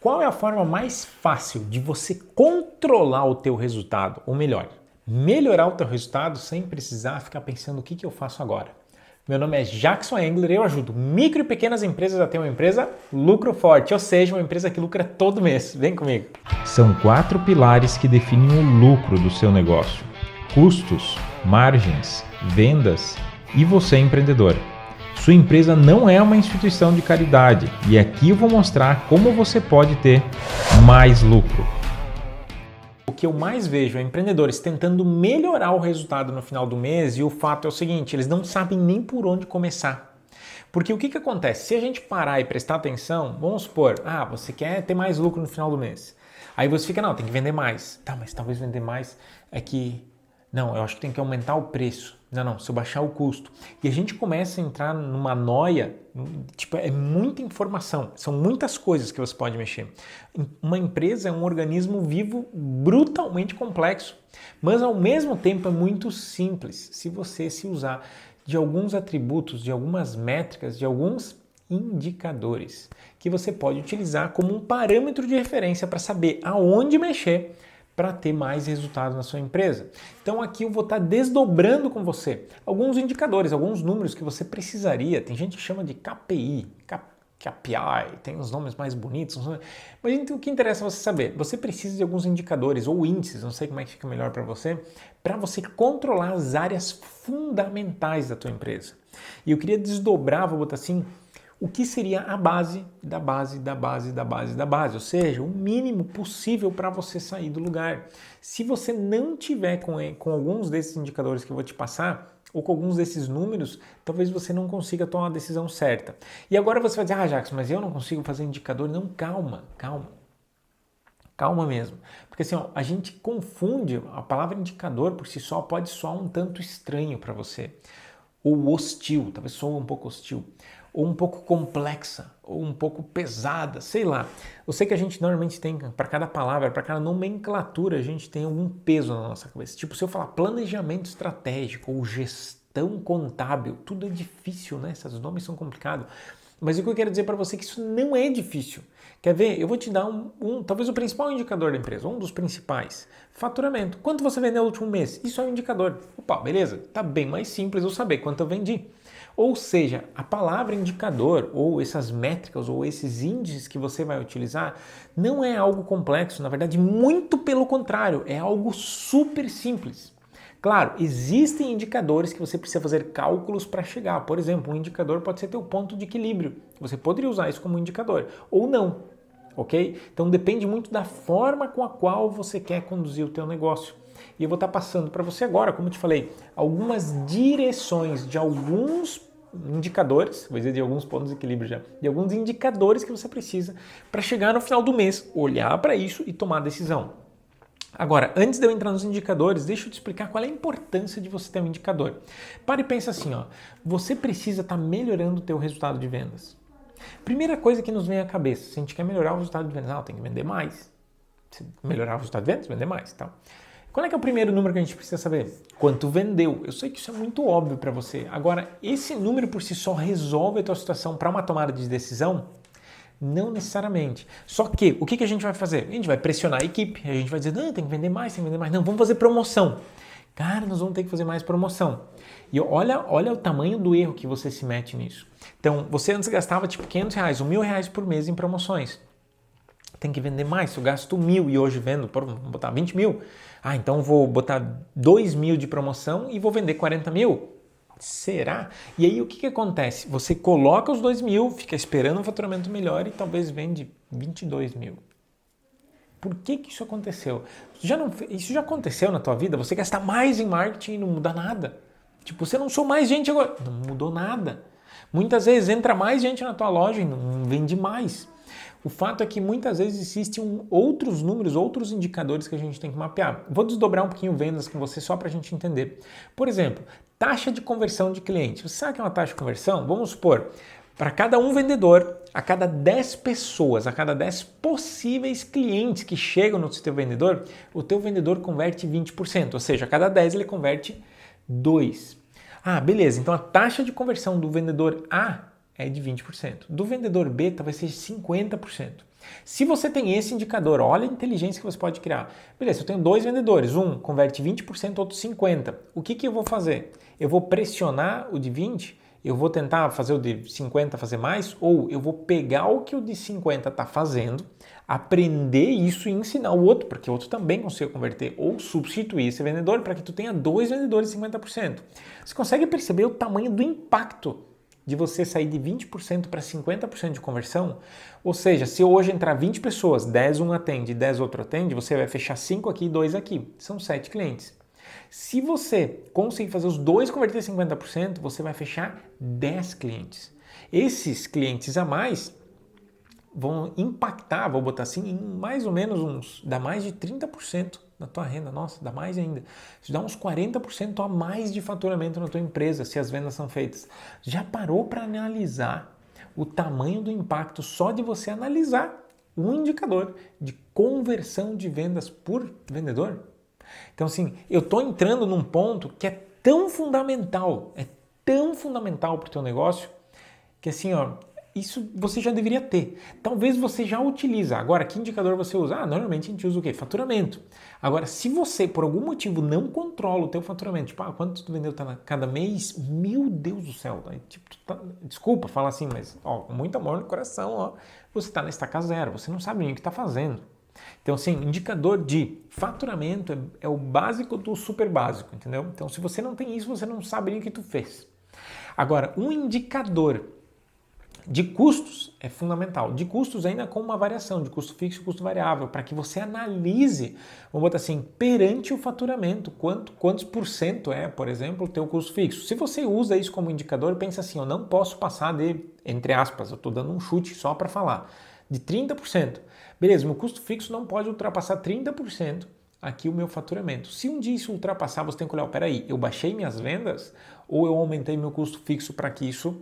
Qual é a forma mais fácil de você controlar o teu resultado? Ou melhor, melhorar o teu resultado sem precisar ficar pensando o que eu faço agora? Meu nome é Jackson Engler e eu ajudo micro e pequenas empresas a ter uma empresa lucro forte, ou seja, uma empresa que lucra todo mês. Vem comigo. São 4 pilares que definem o lucro do seu negócio: custos, margens, vendas e você empreendedor. Sua empresa não é uma instituição de caridade e aqui eu vou mostrar como você pode ter mais lucro. O que eu mais vejo é empreendedores tentando melhorar o resultado no final do mês e o fato é o seguinte, eles não sabem nem por onde começar. Porque o que acontece? Se a gente parar e prestar atenção, vamos supor, você quer ter mais lucro no final do mês. Aí você fica, não, tem que vender mais. Tá, mas talvez vender mais é que... Não, eu acho que tem que aumentar o preço. Não, se eu baixar o custo. E a gente começa a entrar numa noia, tipo, é muita informação, são muitas coisas que você pode mexer. Uma empresa é um organismo vivo brutalmente complexo, mas ao mesmo tempo é muito simples se você se usar de alguns atributos, de algumas métricas, de alguns indicadores que você pode utilizar como um parâmetro de referência para saber aonde mexer para ter mais resultados na sua empresa. Então aqui eu vou estar desdobrando com você alguns indicadores, alguns números que você precisaria. Tem gente que chama de KPI, KPI, tem uns nomes mais bonitos, mas então, o que interessa você saber? Você precisa de alguns indicadores ou índices, não sei como é que fica melhor para você controlar as áreas fundamentais da tua empresa. E eu queria desdobrar, vou botar assim, o que seria a base da base da base da base da base, ou seja, o mínimo possível para você sair do lugar. Se você não tiver com alguns desses indicadores que eu vou te passar, ou com alguns desses números, talvez você não consiga tomar a decisão certa. E agora você vai dizer, Jackson, mas eu não consigo fazer indicador. Não, calma. Calma mesmo. Porque assim, a gente confunde, a palavra indicador por si só pode soar um tanto estranho para você. Ou hostil, talvez soe um pouco hostil, ou um pouco complexa, ou um pouco pesada, sei lá. Eu sei que a gente normalmente tem, para cada palavra, para cada nomenclatura, a gente tem algum peso na nossa cabeça. Tipo, se eu falar planejamento estratégico ou gestão contábil, tudo é difícil, né? Esses nomes são complicados. Mas o que eu quero dizer para você é que isso não é difícil. Quer ver? Eu vou te dar talvez o principal indicador da empresa, um dos principais. Faturamento. Quanto você vendeu no último mês? Isso é um indicador. Opa, beleza. Tá bem mais simples eu saber quanto eu vendi. Ou seja, a palavra indicador, ou essas métricas, ou esses índices que você vai utilizar, não é algo complexo. Na verdade, muito pelo contrário, é algo super simples. Claro, existem indicadores que você precisa fazer cálculos para chegar. Por exemplo, um indicador pode ser teu ponto de equilíbrio. Você poderia usar isso como um indicador, ou não, ok? Então depende muito da forma com a qual você quer conduzir o teu negócio. E eu vou estar passando para você agora, como eu te falei, algumas direções de alguns indicadores, vou dizer de alguns pontos de equilíbrio já, de alguns indicadores que você precisa para chegar no final do mês, olhar para isso e tomar a decisão. Agora, antes de eu entrar nos indicadores, deixa eu te explicar qual é a importância de você ter um indicador. Para e pensa assim, você precisa estar melhorando o teu resultado de vendas. Primeira coisa que nos vem à cabeça, se a gente quer melhorar o resultado de vendas, tem que vender mais. Se melhorar o resultado de vendas, vender mais. Tá? Qual é que é o primeiro número que a gente precisa saber? Quanto vendeu. Eu sei que isso é muito óbvio para você. Agora, esse número por si só resolve a tua situação para uma tomada de decisão? Não necessariamente. Só que, o que a gente vai fazer? A gente vai pressionar a equipe, a gente vai dizer, não, tem que vender mais, tem que vender mais. Não, vamos fazer promoção. Cara, nós vamos ter que fazer mais promoção. E olha o tamanho do erro que você se mete nisso. Então, você antes gastava tipo R$500, R$1.000 por mês em promoções. Tem que vender mais. Se eu gasto 1.000 e hoje vendo, vou botar 20 mil. Então vou botar 2.000 de promoção e vou vender 40 mil. Será? E aí o que acontece? Você coloca os 2.000, fica esperando um faturamento melhor e talvez vende 22 mil. Por que isso aconteceu? Isso já aconteceu na tua vida? Você gasta mais em marketing e não muda nada. Tipo, você não sou mais gente agora. Não mudou nada. Muitas vezes entra mais gente na tua loja e não vende mais. O fato é que muitas vezes existem outros números, outros indicadores que a gente tem que mapear. Vou desdobrar um pouquinho vendas com você só para a gente entender. Por exemplo, taxa de conversão de cliente. Você sabe o que é uma taxa de conversão? Vamos supor, para cada um vendedor, a cada 10 pessoas, a cada 10 possíveis clientes que chegam no teu vendedor, o teu vendedor converte 20%, ou seja, a cada 10 ele converte 2. Beleza, então a taxa de conversão do vendedor A é de 20%. Do vendedor B talvez seja 50%. Se você tem esse indicador, olha a inteligência que você pode criar. Beleza, eu tenho 2 vendedores, um converte 20%, outro 50%. O que eu vou fazer? Eu vou pressionar o de 20%? Eu vou tentar fazer o de 50 fazer mais? Ou eu vou pegar o que o de 50 está fazendo, aprender isso e ensinar o outro, porque o outro também consegue converter, ou substituir esse vendedor para que tu tenha 2 vendedores de 50%. Você consegue perceber o tamanho do impacto de você sair de 20% para 50% de conversão? Ou seja, se hoje entrar 20 pessoas, 10 um atende, 10 outro atende, você vai fechar 5 aqui e 2 aqui. São 7 clientes. Se você conseguir fazer os dois converter 50%, você vai fechar 10 clientes. Esses clientes a mais vão impactar, vou botar assim, em mais ou menos dá mais de 30% na tua renda. Nossa, dá mais ainda. Isso dá uns 40% a mais de faturamento na tua empresa, se as vendas são feitas. Já parou para analisar o tamanho do impacto só de você analisar um indicador de conversão de vendas por vendedor? Então, assim, eu estou entrando num ponto que é tão fundamental para o teu negócio, que assim, ó, isso você já deveria ter. Talvez você já utiliza. Agora, que indicador você usa? Normalmente a gente usa o quê? Faturamento. Agora, se você, por algum motivo, não controla o teu faturamento, tipo, quanto tu vendeu cada mês? Meu Deus do céu. Tipo, desculpa falar assim, mas, ó, com muito amor no coração, ó, você está na estaca zero, você não sabe nem o que está fazendo. Então, assim, indicador de faturamento é o básico do super básico, entendeu? Então, se você não tem isso, você não sabe nem o que tu fez. Agora, um indicador de custos é fundamental. De custos ainda com uma variação de custo fixo e custo variável, para que você analise, vamos botar assim, perante o faturamento, quantos por cento é, por exemplo, o teu custo fixo. Se você usa isso como indicador, pensa assim, eu não posso passar de, entre aspas, eu estou dando um chute só para falar, de 30%. Beleza, meu custo fixo não pode ultrapassar 30% aqui o meu faturamento. Se um dia isso ultrapassar, você tem que olhar, peraí, eu baixei minhas vendas ou eu aumentei meu custo fixo para que isso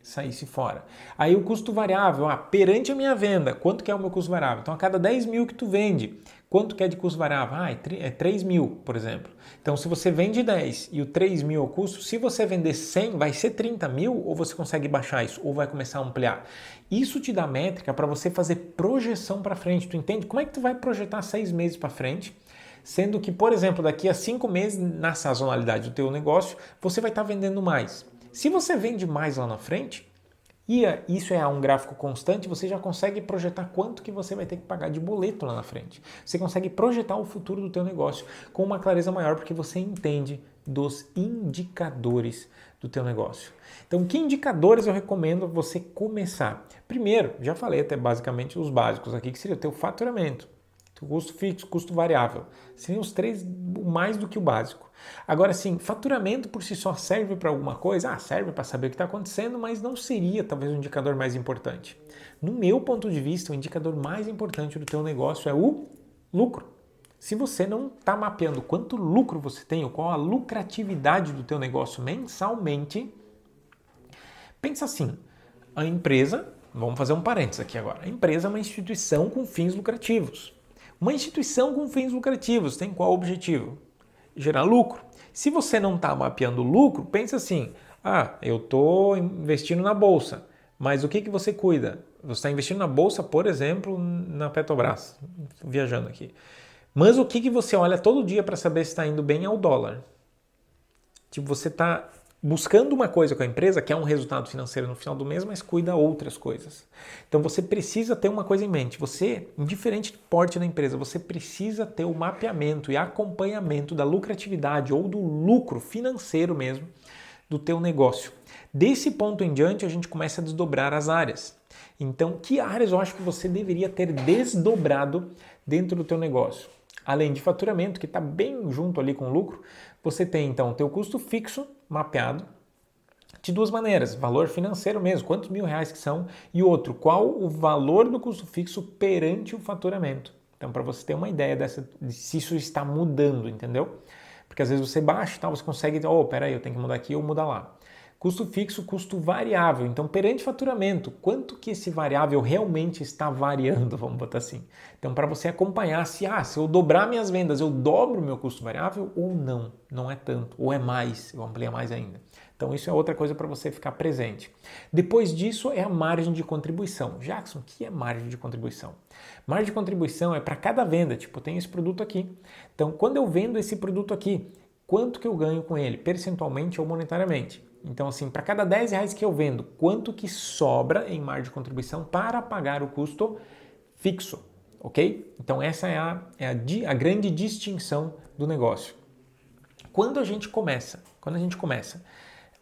saísse fora? Aí o custo variável, perante a minha venda, quanto que é o meu custo variável? Então a cada 10 mil que tu vende, quanto que é de custo variável? É 3 mil, por exemplo. Então se você vende 10 e o 3 mil é o custo, se você vender 100, vai ser 30 mil ou você consegue baixar isso? Ou vai começar a ampliar? Isso te dá métrica para você fazer projeção para frente. Tu entende? Como é que tu vai projetar 6 meses para frente? Sendo que, por exemplo, daqui a 5 meses, na sazonalidade do teu negócio, você vai estar vendendo mais. Se você vende mais lá na frente, e isso é um gráfico constante, você já consegue projetar quanto que você vai ter que pagar de boleto lá na frente. Você consegue projetar o futuro do teu negócio com uma clareza maior, porque você entende dos indicadores do teu negócio. Então, que indicadores eu recomendo você começar? Primeiro, já falei até basicamente os básicos aqui, que seria o teu faturamento, teu custo fixo, custo variável. Seriam os 3 mais do que o básico. Agora sim, faturamento por si só serve para alguma coisa? Serve para saber o que está acontecendo, mas não seria talvez o indicador mais importante. No meu ponto de vista, o indicador mais importante do teu negócio é o lucro. Se você não está mapeando quanto lucro você tem ou qual a lucratividade do teu negócio mensalmente, pensa assim, a empresa, vamos fazer um parênteses aqui agora, a empresa é uma instituição com fins lucrativos. Uma instituição com fins lucrativos tem qual objetivo? Gerar lucro. Se você não está mapeando lucro, pensa assim, eu estou investindo na bolsa, mas o que você cuida? Você está investindo na bolsa, por exemplo, na Petrobras, viajando aqui. Mas o que você olha todo dia para saber se está indo bem é o dólar. Tipo, você está buscando uma coisa com a empresa, que é um resultado financeiro no final do mês, mas cuida outras coisas. Então você precisa ter uma coisa em mente. Você, indiferente do porte da empresa, você precisa ter o mapeamento e acompanhamento da lucratividade ou do lucro financeiro mesmo do teu negócio. Desse ponto em diante, a gente começa a desdobrar as áreas. Então, que áreas eu acho que você deveria ter desdobrado dentro do teu negócio? Além de faturamento, que está bem junto ali com o lucro, você tem então o teu custo fixo mapeado de duas maneiras, valor financeiro mesmo, quantos R$1.000 que são, e outro, qual o valor do custo fixo perante o faturamento. Então, para você ter uma ideia de se isso está mudando, entendeu? Porque às vezes você baixa e tal, você consegue, peraí, eu tenho que mudar aqui ou mudar lá. Custo fixo, custo variável. Então, perante faturamento, quanto que esse variável realmente está variando, vamos botar assim. Então, para você acompanhar se eu dobrar minhas vendas, eu dobro o meu custo variável ou não. Não é tanto, ou é mais, eu amplio mais ainda. Então isso é outra coisa para você ficar presente. Depois disso é a margem de contribuição. Jackson, o que é margem de contribuição? Margem de contribuição é para cada venda, tipo, eu tenho esse produto aqui. Então quando eu vendo esse produto aqui, quanto que eu ganho com ele, percentualmente ou monetariamente? Então assim, para cada R$10 que eu vendo, quanto que sobra em margem de contribuição para pagar o custo fixo, ok? Então essa é a grande distinção do negócio. Quando a gente começa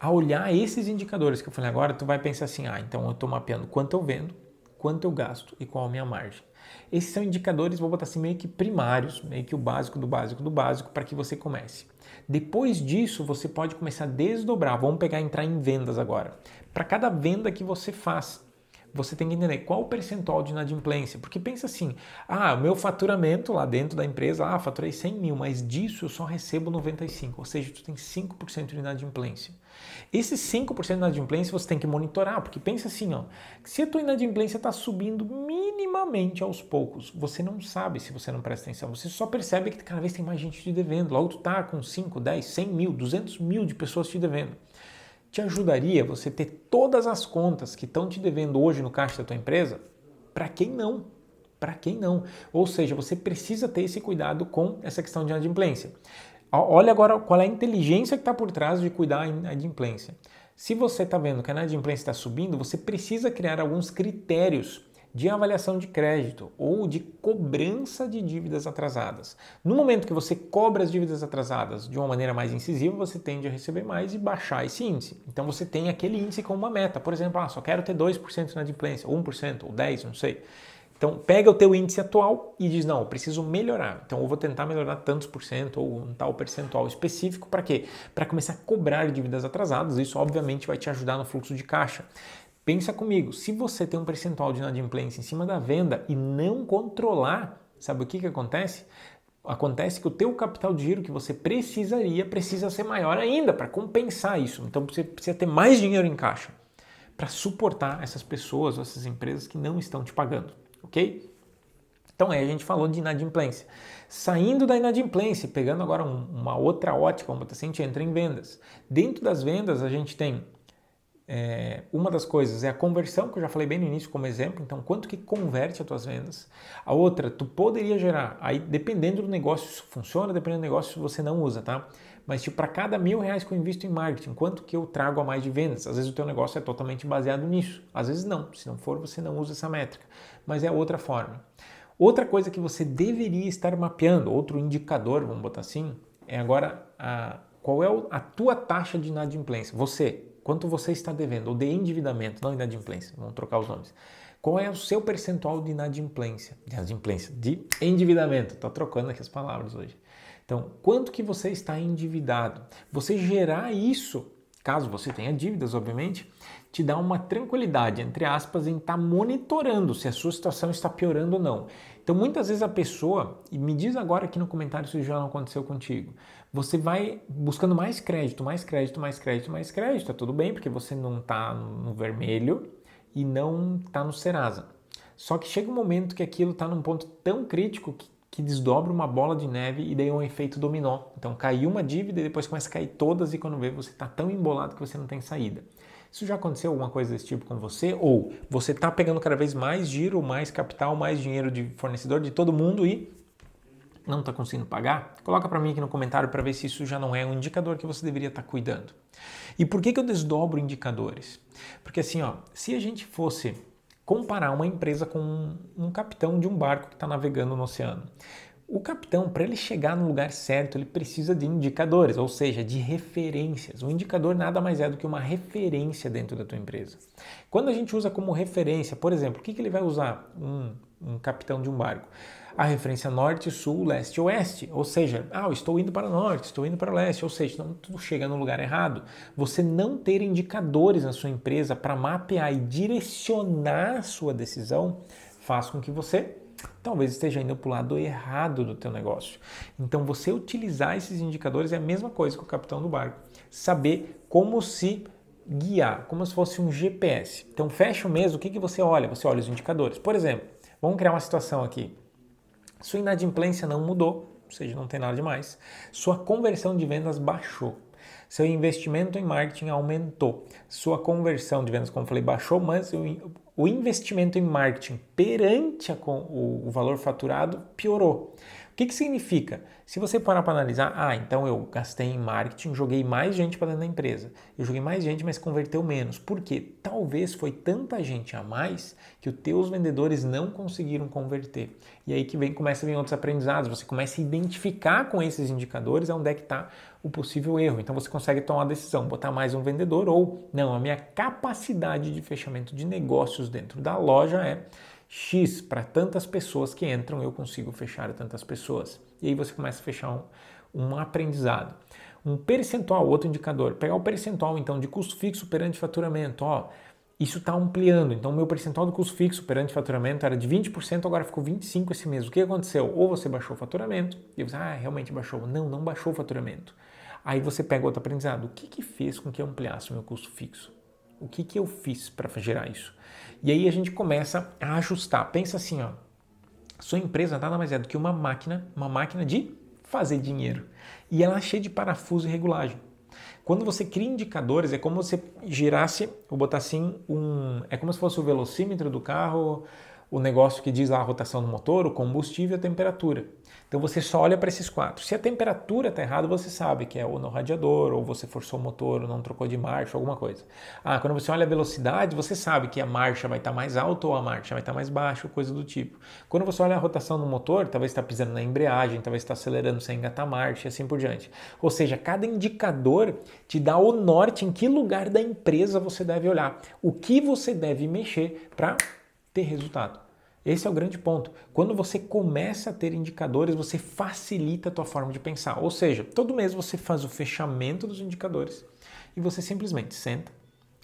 a olhar esses indicadores que eu falei agora, tu vai pensar assim, então eu estou mapeando quanto eu vendo, quanto eu gasto e qual a minha margem. Esses são indicadores, vou botar assim, meio que primários, meio que o básico do básico do básico para que você comece. Depois disso, você pode começar a desdobrar, vamos entrar em vendas agora. Para cada venda que você faz, você tem que entender qual o percentual de inadimplência, porque pensa assim, o meu faturamento lá dentro da empresa, faturei 100 mil, mas disso eu só recebo 95, ou seja, tu tem 5% de inadimplência. Esse 5% de inadimplência você tem que monitorar, porque pensa assim, se a tua inadimplência está subindo minimamente aos poucos, você não sabe se você não presta atenção, você só percebe que cada vez tem mais gente te devendo, logo tu tá com 5, 10, 100 mil, 200 mil de pessoas te devendo. Te ajudaria você ter todas as contas que estão te devendo hoje no caixa da tua empresa? Para quem não? Para quem não? Ou seja, você precisa ter esse cuidado com essa questão de inadimplência. Olha agora qual é a inteligência que está por trás de cuidar da inadimplência. Se você está vendo que a inadimplência está subindo, você precisa criar alguns critérios de avaliação de crédito ou de cobrança de dívidas atrasadas. No momento que você cobra as dívidas atrasadas de uma maneira mais incisiva, você tende a receber mais e baixar esse índice. Então você tem aquele índice como uma meta. Por exemplo, só quero ter 2% de inadimplência, ou 1%, ou 10%, não sei. Então pega o teu índice atual e diz, não, eu preciso melhorar. Então eu vou tentar melhorar tantos por cento ou um tal percentual específico. Para quê? Para começar a cobrar dívidas atrasadas. Isso obviamente vai te ajudar no fluxo de caixa. Pensa comigo, se você tem um percentual de inadimplência em cima da venda e não controlar, sabe o que acontece? Acontece que o teu capital de giro que você precisa ser maior ainda para compensar isso. Então você precisa ter mais dinheiro em caixa para suportar essas pessoas ou essas empresas que não estão te pagando, ok? Então aí a gente falou de inadimplência. Saindo da inadimplência, pegando agora uma outra ótica, a gente entra em vendas. Dentro das vendas a gente tem uma das coisas é a conversão, que eu já falei bem no início como exemplo, então quanto que converte as tuas vendas. A outra, tu poderia gerar, aí dependendo do negócio isso funciona, dependendo do negócio você não usa, tá? Mas para cada R$1.000 que eu invisto em marketing, quanto que eu trago a mais de vendas? Às vezes o teu negócio é totalmente baseado nisso, às vezes não, se não for você não usa essa métrica, mas é outra forma. Outra coisa que você deveria estar mapeando, outro indicador, vamos botar assim, é agora qual é a tua taxa de inadimplência, quanto você está devendo, ou de endividamento, não inadimplência, vamos trocar os nomes. Qual é o seu percentual de inadimplência? De endividamento, estou trocando aqui as palavras hoje. Então, quanto que você está endividado? Você gerar isso, caso você tenha dívidas, obviamente, te dá uma tranquilidade, entre aspas, em estar monitorando se a sua situação está piorando ou não. Então, muitas vezes a pessoa, e me diz agora aqui no comentário se isso já não aconteceu contigo, você vai buscando mais crédito, tá tudo bem, porque você não está no vermelho e não está no Serasa. Só que chega um momento que aquilo está num ponto tão crítico que desdobra uma bola de neve e daí é um efeito dominó. Então caiu uma dívida e depois começa a cair todas e quando vê você está tão embolado que você não tem saída. Isso já aconteceu alguma coisa desse tipo com você? Ou você está pegando cada vez mais giro, mais capital, mais dinheiro de fornecedor de todo mundo e não está conseguindo pagar? Coloca para mim aqui no comentário para ver se isso já não é um indicador que você deveria estar cuidando. E por que eu desdobro indicadores? Porque assim, se a gente fosse comparar uma empresa com um capitão de um barco que está navegando no oceano, o capitão, para ele chegar no lugar certo, ele precisa de indicadores, ou seja, de referências. Um indicador nada mais é do que uma referência dentro da tua empresa. Quando a gente usa como referência, por exemplo, o que ele vai usar um capitão de um barco? A referência norte, sul, leste, oeste. Ou seja, eu estou indo para o norte, estou indo para o leste. Ou seja, não tu chega no lugar errado. Você não ter indicadores na sua empresa para mapear e direcionar a sua decisão faz com que você talvez esteja indo para o lado errado do teu negócio. Então, você utilizar esses indicadores é a mesma coisa que o capitão do barco. Saber como se guiar, como se fosse um GPS. Então, fecha o mês, o que você olha? Você olha os indicadores. Por exemplo, vamos criar uma situação aqui. Sua inadimplência não mudou, ou seja, não tem nada demais. Sua conversão de vendas baixou. Seu investimento em marketing aumentou. Sua conversão de vendas, como eu falei, baixou, mas o investimento em marketing perante o valor faturado piorou. O que significa? Se você parar para analisar, então eu gastei em marketing, joguei mais gente para dentro da empresa. Eu joguei mais gente, mas converteu menos. Por quê? Talvez foi tanta gente a mais que os teus vendedores não conseguiram converter. E aí que começa a vir outros aprendizados. Você começa a identificar com esses indicadores onde é que está o possível erro. Então você consegue tomar a decisão, botar mais um vendedor ou não, a minha capacidade de fechamento de negócios dentro da loja é X, para tantas pessoas que entram, eu consigo fechar tantas pessoas. E aí você começa a fechar um aprendizado. Um percentual, outro indicador. Pegar o percentual, então, de custo fixo perante faturamento. Isso está ampliando. Então, o meu percentual de custo fixo perante faturamento era de 20%, agora ficou 25% esse mês. O que aconteceu? Ou você baixou o faturamento, e você, realmente baixou. Não baixou o faturamento. Aí você pega outro aprendizado. O que fez com que eu ampliasse o meu custo fixo? O que eu fiz para gerar isso? E aí a gente começa a ajustar. Pensa assim, sua empresa nada mais é do que uma máquina de fazer dinheiro. E ela é cheia de parafuso e regulagem. Quando você cria indicadores, é como se você girasse, vou botar assim, é como se fosse o velocímetro do carro, o negócio que diz lá a rotação do motor, o combustível e a temperatura. Então você só olha para esses 4. Se a temperatura está errada, você sabe que é ou no radiador, ou você forçou o motor, ou não trocou de marcha, alguma coisa. Quando você olha a velocidade, você sabe que a marcha vai estar mais alta ou a marcha vai estar mais baixa, coisa do tipo. Quando você olha a rotação do motor, talvez está pisando na embreagem, talvez está acelerando sem engatar a marcha e assim por diante. Ou seja, cada indicador te dá o norte em que lugar da empresa você deve olhar, o que você deve mexer para ter resultado. Esse é o grande ponto. Quando você começa a ter indicadores, você facilita a tua forma de pensar. Ou seja, todo mês você faz o fechamento dos indicadores e você simplesmente senta,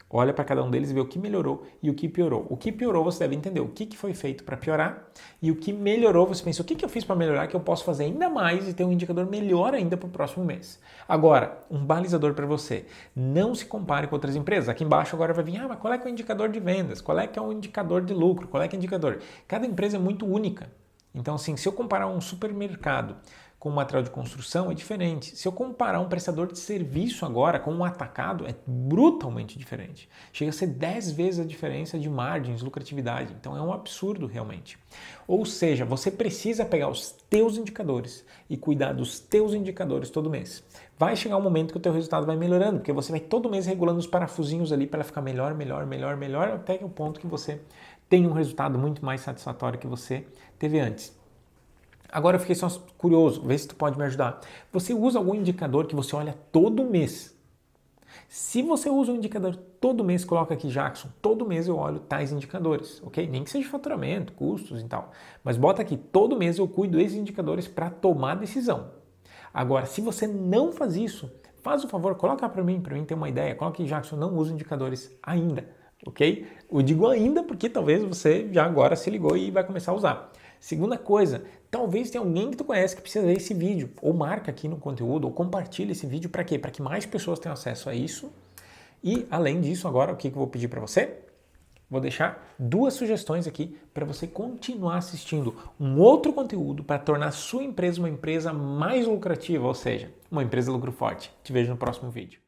olha para cada um deles e vê o que melhorou e o que piorou. O que piorou você deve entender o que foi feito para piorar e o que melhorou você pensa o que eu fiz para melhorar que eu posso fazer ainda mais e ter um indicador melhor ainda para o próximo mês. Agora, um balizador para você. Não se compare com outras empresas. Aqui embaixo agora vai vir, mas qual é que é o indicador de vendas? Qual é que é o indicador de lucro? Qual é que é o indicador? Cada empresa é muito única. Então, assim, se eu comparar um supermercado com um material de construção é diferente. Se eu comparar um prestador de serviço agora com um atacado, é brutalmente diferente. Chega a ser 10 vezes a diferença de margens, lucratividade. Então é um absurdo realmente. Ou seja, você precisa pegar os teus indicadores e cuidar dos teus indicadores todo mês. Vai chegar um momento que o teu resultado vai melhorando, porque você vai todo mês regulando os parafusinhos ali para ficar melhor, até o ponto que você tem um resultado muito mais satisfatório que você teve antes. Agora eu fiquei só curioso, vê se tu pode me ajudar. Você usa algum indicador que você olha todo mês? Se você usa um indicador todo mês, coloca aqui, Jackson, todo mês eu olho tais indicadores, ok? Nem que seja faturamento, custos e tal. Mas bota aqui, todo mês eu cuido desses indicadores para tomar decisão. Agora, se você não faz isso, faz o favor, coloca para mim ter uma ideia. Coloca aqui, Jackson, não usa indicadores ainda, ok? Eu digo ainda porque talvez você já agora se ligou e vai começar a usar. Segunda coisa, talvez tenha alguém que tu conhece que precisa ver esse vídeo, ou marca aqui no conteúdo, ou compartilha esse vídeo para quê? Para que mais pessoas tenham acesso a isso. E além disso, agora o que eu vou pedir para você? Vou deixar 2 sugestões aqui para você continuar assistindo um outro conteúdo para tornar a sua empresa uma empresa mais lucrativa, ou seja, uma empresa lucro forte. Te vejo no próximo vídeo.